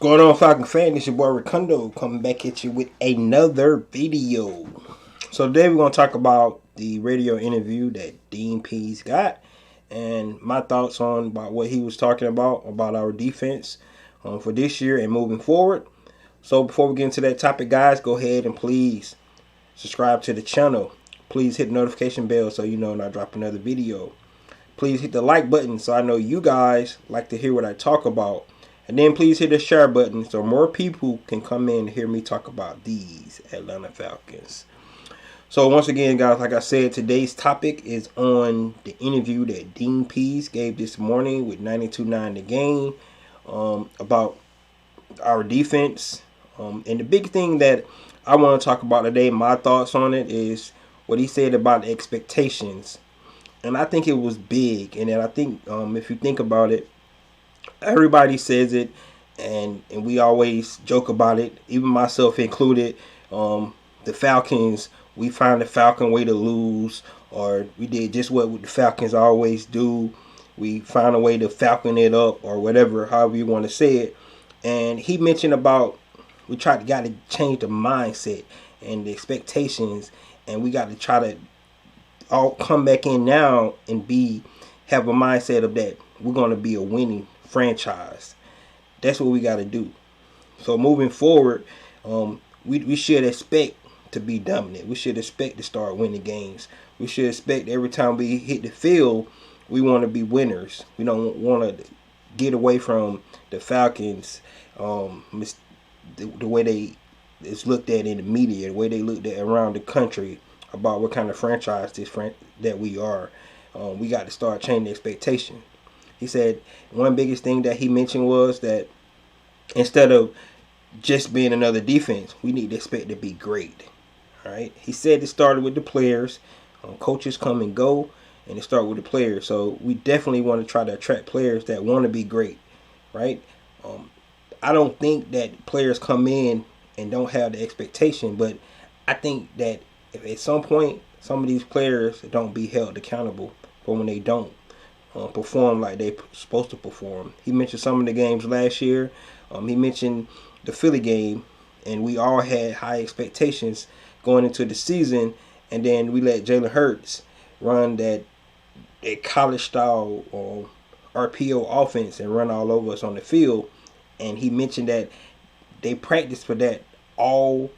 Going on, Falcon fan? It's your boy Ricundo coming back at you with another video. So today we're going to talk about the radio interview that Dean Pease got and my thoughts on about what he was talking about our defense for this year and moving forward. So before we get into that topic, guys, go ahead and please subscribe to the channel. Please hit the notification bell so you know when I drop another video. Please hit the like button so I know you guys like to hear what I talk about. And then please hit the share button so more people can come in and hear me talk about these Atlanta Falcons. So once again, guys, like I said, today's topic is on the interview that Dean Pease gave this morning with 92.9 The Game about our defense. And the big thing that I want to talk about today, my thoughts on it, is what he said about expectations. And I think it was big. And then I think if you think about it, everybody says it, and we always joke about it, even myself included. The Falcons, we find the Falcon way to lose, or we did just what the Falcons always do. We find a way to Falcon it up, or whatever, however you want to say it. And he mentioned about we got to change the mindset and the expectations, and we got to try to all come back in now and have a mindset of that we're going to be a winning franchise. That's what we got to do. So moving forward, we should expect to be dominant. We should expect to start winning games. We should expect every time we hit the field, we want to be winners. We don't want to get away from the Falcons, the way it's looked at in the media, the way they looked at around the country about what kind of franchise that we are. We got to start changing the expectation. He said one biggest thing that he mentioned was that instead of just being another defense, we need to expect to be great. All right. He said it started with the players. Coaches come and go, and it started with the players. So we definitely want to try to attract players that want to be great, right? I don't think that players come in and don't have the expectation, but I think that if at some point some of these players don't be held accountable for when they don't perform like they're supposed to perform. He mentioned some of the games last year. He mentioned the Philly game, and we all had high expectations going into the season, and then we let Jalen Hurts run that college-style RPO offense and run all over us on the field. And he mentioned that they practiced for that all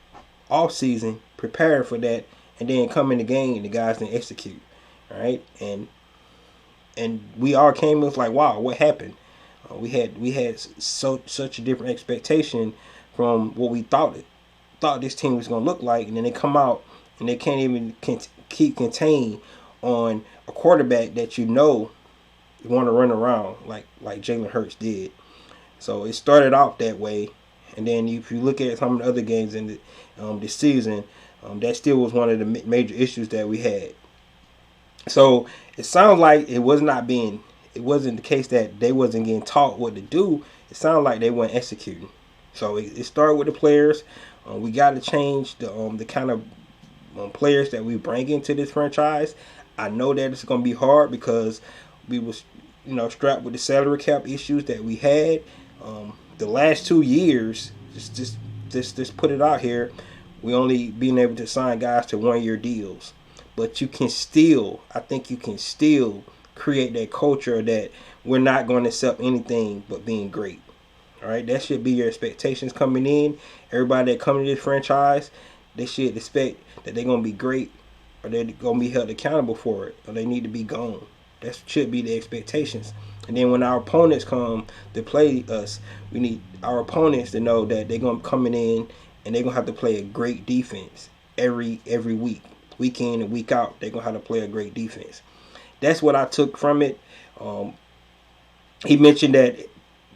season, preparing for that, and then come in the game and the guys didn't execute. All right, and we all came with like, wow, what happened? We had such a different expectation from what we thought this team was going to look like, and then they come out and they can't even keep contained on a quarterback that you want to run around like Jalen Hurts did. So it started off that way, and then if you look at some of the other games in this season, that still was one of the major issues that we had. So it sounds like it wasn't the case that they wasn't getting taught what to do. It sounded like they weren't executing. So it started with the players. We got to change the kind of players that we bring into this franchise. I know that it's going to be hard because we was strapped with the salary cap issues that we had the last 2 years. Just put it out here. We only being able to sign guys to 1-year deals. But I think you can still create that culture that we're not going to accept anything but being great. All right, that should be your expectations coming in. Everybody that comes to this franchise, they should expect that they're going to be great, or they're going to be held accountable for it, or they need to be gone. That should be the expectations. And then when our opponents come to play us, we need our opponents to know that they're going to be coming in and they're going to have to play a great defense every week. Week in and week out, they're going to have to play a great defense. That's what I took from it. He mentioned that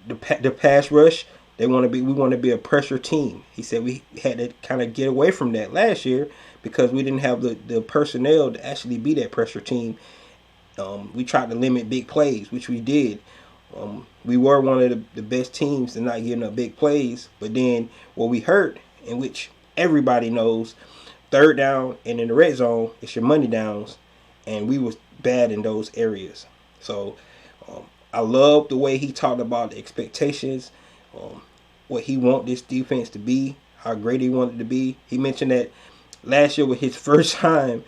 the pass rush, we want to be a pressure team. He said we had to kind of get away from that last year because we didn't have the personnel to actually be that pressure team. We tried to limit big plays, which we did. We were one of the best teams in not getting up big plays, but then what we hurt, in which everybody knows, third down and in the red zone, it's your money downs, and we was bad in those areas. So I love the way he talked about the expectations. what he want this defense to be, how great he wanted it to be. He mentioned that last year was his first time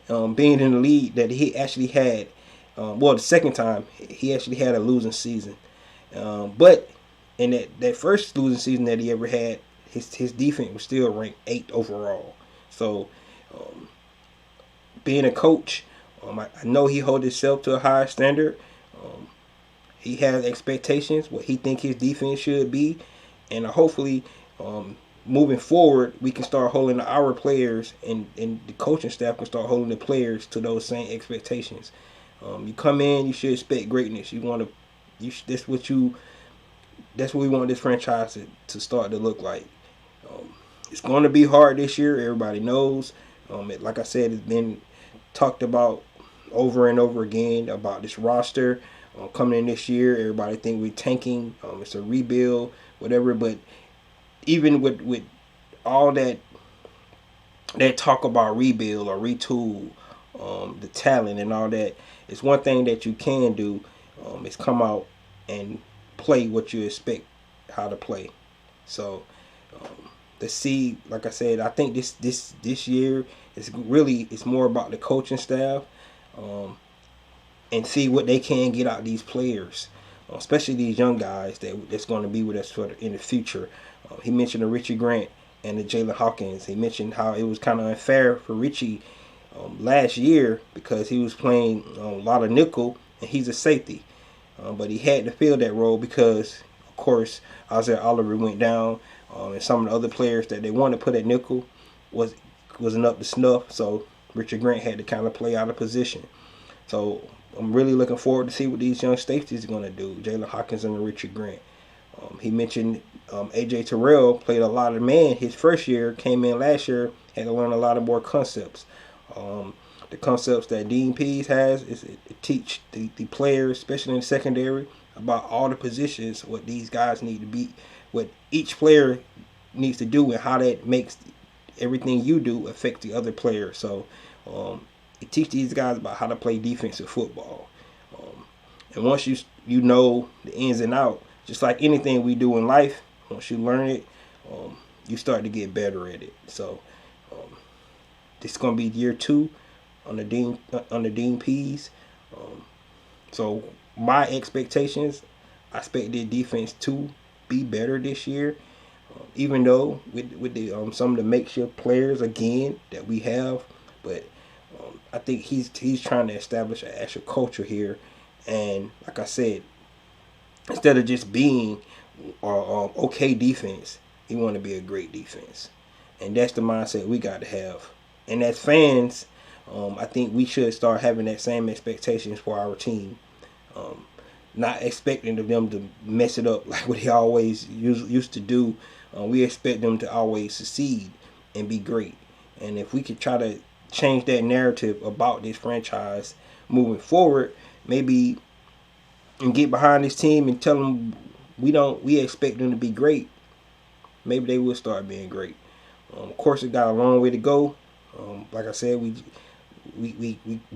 being in the league that he actually had. The second time he actually had a losing season. But in that first losing season that he ever had, his defense was still ranked 8th overall. So being a coach, I know he holds himself to a higher standard. He has expectations, what he think his defense should be, and hopefully moving forward, we can start holding our players and the coaching staff can start holding the players to those same expectations. You come in, you should expect greatness. That's what we want this franchise to start to look like. It's going to be hard this year. Everybody knows. Like I said, it's been talked about over and over again about this roster coming in this year. Everybody think we're tanking. It's a rebuild, whatever. But even with all that talk about rebuild or retool, the talent and all that, it's one thing that you can do is come out and play what you expect how to play. So to see, like I said, I think this year it's more about the coaching staff and see what they can get out of these players, especially these young guys that's going to be with us in the future. He mentioned the Richie Grant and the Jalen Hawkins. He mentioned how it was kind of unfair for Richie last year because he was playing a lot of nickel and he's a safety. But he had to fill that role because, of course, Isaiah Oliver went down, and some of the other players that they wanted to put at nickel wasn't up to snuff. So Richard Grant had to kind of play out of position. So I'm really looking forward to see what these young safeties are going to do, Jalen Hawkins and Richard Grant. He mentioned A.J. Terrell played a lot of man his first year, came in last year, had to learn a lot of more concepts. The concepts that Dean Pease has is to teach the players, especially in the secondary, about all the positions, what these guys need to be, what each player needs to do, and how that makes everything you do affect the other player. So it teaches these guys about how to play defensive football. And once you know the ins and outs, just like anything we do in life, once you learn it, you start to get better at it. So this is going to be year 2 under Dean Pease. So my expectations, I expect the defense to be better this year. Even though with the some of the makeshift players again that we have, but I think he's trying to establish an actual culture here, and like I said, instead of just being okay defense, he want to be a great defense, and that's the mindset we got to have. And as fans, I think we should start having that same expectations for our team. Not expecting them to mess it up like what he always used to do. We expect them to always succeed and be great. And if we could try to change that narrative about this franchise moving forward, maybe and get behind this team and tell them we expect them to be great, maybe they will start being great. Of course, it got a long way to go. Like I said, we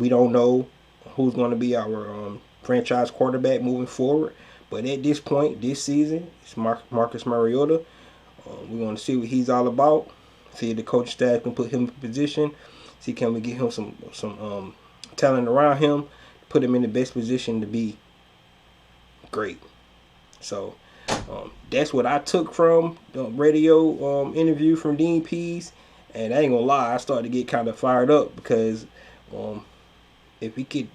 don't know who's going to be our franchise quarterback moving forward. But at this point, this season, it's Marcus Mariota. We want to see what he's all about. See if the coaching staff can put him in position. See can we get him some talent around him, put him in the best position to be great. So that's what I took from the radio interview from Dean Pease. And I ain't gonna lie, I started to get kind of fired up because if we could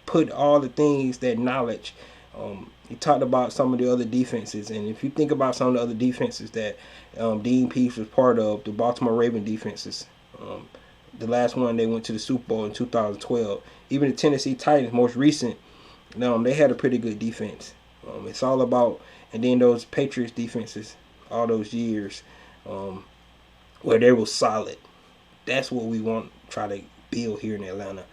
put all the things, that knowledge, he talked about some of the other defenses, and if you think about some of the other defenses that Dean Pease was part of, the Baltimore Ravens defenses, the last one they went to the Super Bowl in 2012, even the Tennessee Titans, most recent, they had a pretty good defense. It's all about, and then those Patriots defenses, all those years, where they were solid. That's what we want to try to build here in Atlanta.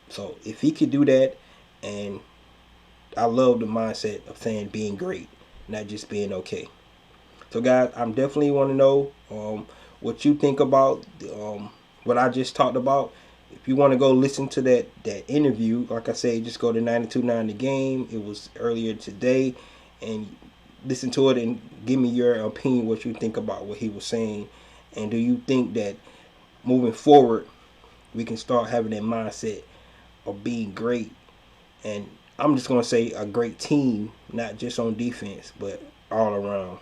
So if he could do that, and I love the mindset of saying being great, not just being okay. So guys, I'm definitely want to know what you think about what I just talked about. If you want to go listen to that interview, like I said, just go to 92.9 The Game. It was earlier today, and listen to it and give me your opinion, what you think about what he was saying, and do you think that moving forward we can start having that mindset of being great, and I'm just gonna say a great team, not just on defense but all around.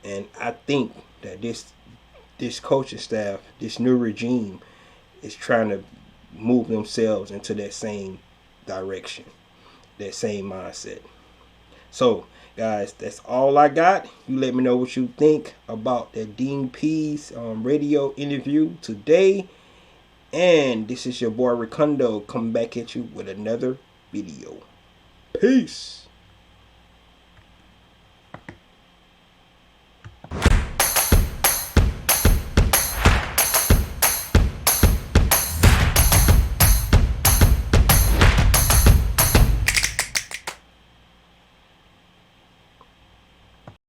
And I think that this coaching staff, this new regime, is trying to move themselves into that same direction, that same mindset. So, guys, that's all I got. You let me know what you think about the Dean Pees radio interview today. And this is your boy Ricundo coming back at you with another video. Peace.